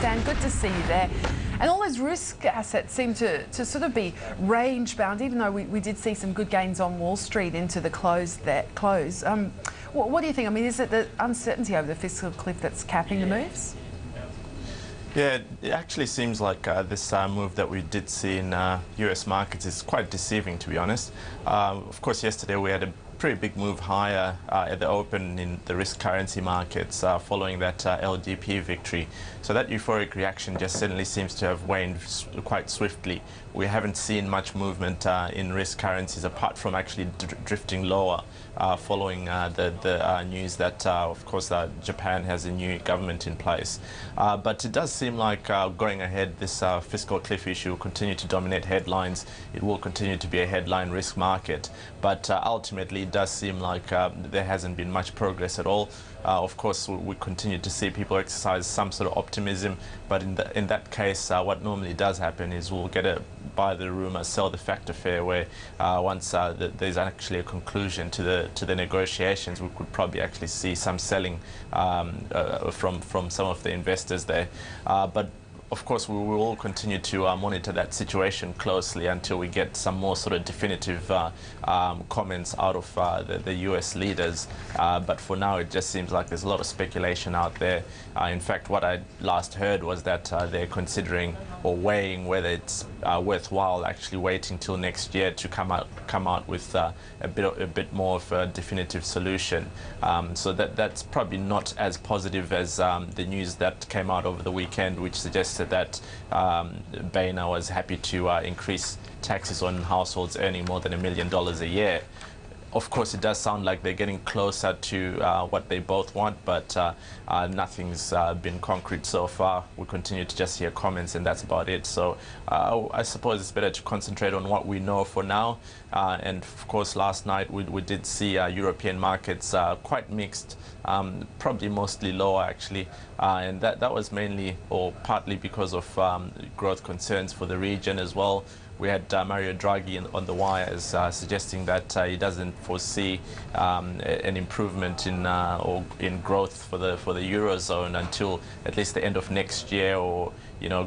Dan, good to see you there. And all those risk assets seem to sort of be range bound, even though we did see some good gains on Wall Street into the close. What do you think? I mean, is it the uncertainty over the fiscal cliff that's capping the moves? Yeah, it actually seems like this move that we did see in US markets is quite deceiving, to be honest. Of course, yesterday we had a pretty big move higher at the open in the risk currency markets following that LDP victory. So that euphoric reaction just suddenly seems to have waned quite swiftly. We haven't seen much movement in risk currencies apart from actually drifting lower following the news that, of course, Japan has a new government in place. But it does seem like going ahead, this fiscal cliff issue will continue to dominate headlines. It will continue to be a headline risk market. But ultimately, it does seem like there hasn't been much progress at all. Of course, we continue to see people exercise some sort of optimism, but in that case, what normally does happen is we'll get a buy the rumor, sell the fact affair, where once there's actually a conclusion to the negotiations, we could probably actually see some selling from some of the investors there. But of course, we will continue to monitor that situation closely until we get some more sort of definitive comments out of the US leaders. But for now, it just seems like there's a lot of speculation out there. In fact, what I last heard was that they're considering or weighing whether it's worthwhile actually waiting till next year to come out with a bit more of a definitive solution. So that's probably not as positive as the news that came out over the weekend, which suggested that Boehner was happy to increase taxes on households earning more than $1 million a year. Of course, it does sound like they're getting closer to what they both want, but nothing's been concrete so far. We continue to just hear comments, and that's about it. So I suppose it's better to concentrate on what we know for now. And of course, last night we did see European markets quite mixed, probably mostly lower actually, and that was mainly or partly because of growth concerns for the region as well. We had Mario Draghi on the wires suggesting that he doesn't foresee an improvement in growth for the Eurozone until at least the end of next year, or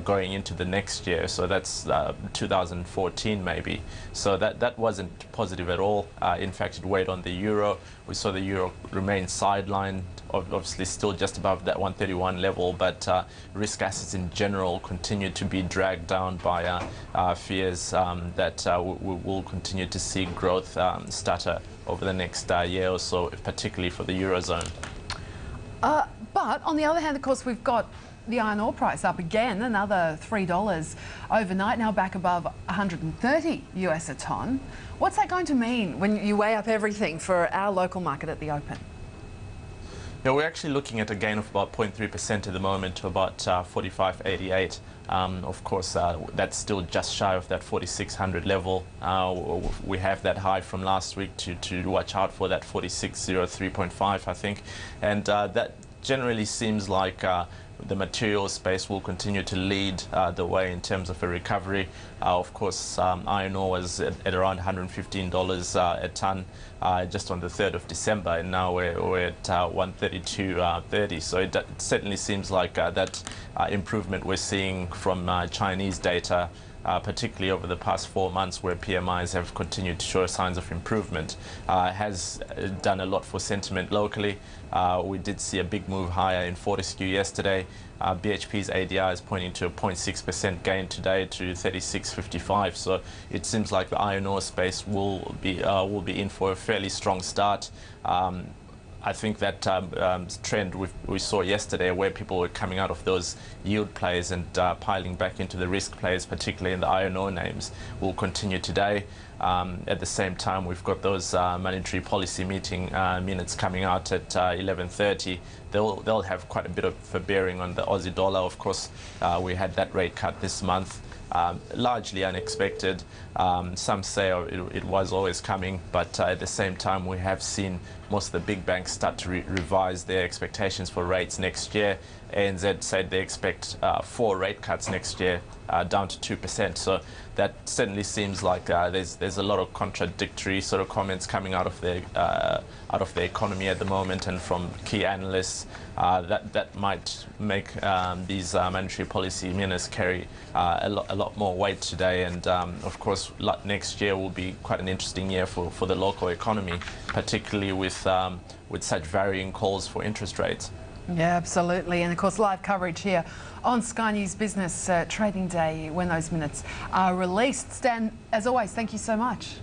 going into the next year. So that's 2014 maybe. So that wasn't positive at all. In fact, it weighed on the euro. We saw the euro remain sidelined, obviously still just above that 131 level, but risk assets in general continue to be dragged down by fears that we will continue to see growth stutter over the next year or so, particularly for the Eurozone. But on the other hand, of course, we've got the iron ore price up again, another $3 overnight, now back above 130 US a tonne. What's that going to mean when you weigh up everything for our local market at the open? Yeah, we're actually looking at a gain of about 0.3% at the moment to about 45.88. Of course, that's still just shy of that 4,600 level. We have that high from last week to watch out for, that 46.03.5, I think. And that generally seems like the material space will continue to lead the way in terms of a recovery. Of course, iron ore was at around $115 a tonne just on the 3rd of December, and now we're at 132.30. So it certainly seems like that improvement we're seeing from Chinese data, particularly over the past 4 months, where PMIs have continued to show signs of improvement, has done a lot for sentiment locally. We did see a big move higher in Fortescue yesterday. BHP's ADR is pointing to a 0.6% gain today to 36.55. So it seems like the iron ore space will be in for a fairly strong start. I think that trend we saw yesterday, where people were coming out of those yield plays and piling back into the risk plays, particularly in the iron ore names, will continue today. At the same time, we've got those monetary policy meeting minutes coming out at 11:30. They'll have quite a bit of a bearing on the Aussie dollar. Of course, we had that rate cut this month. Largely unexpected. Some say it was always coming, but at the same time, we have seen most of the big banks start to revise their expectations for rates next year, ANZ said they expect 4 rate cuts next year, down to 2%. So that certainly seems like there's a lot of contradictory sort of comments coming out of the economy at the moment, and from key analysts that might make these monetary policy minutes carry a lot more weight today. And of course, next year will be quite an interesting year for the local economy, particularly with such varying calls for interest rates. Yeah, absolutely. And of course, live coverage here on Sky News Business Trading Day when those minutes are released. Stan, as always, thank you so much.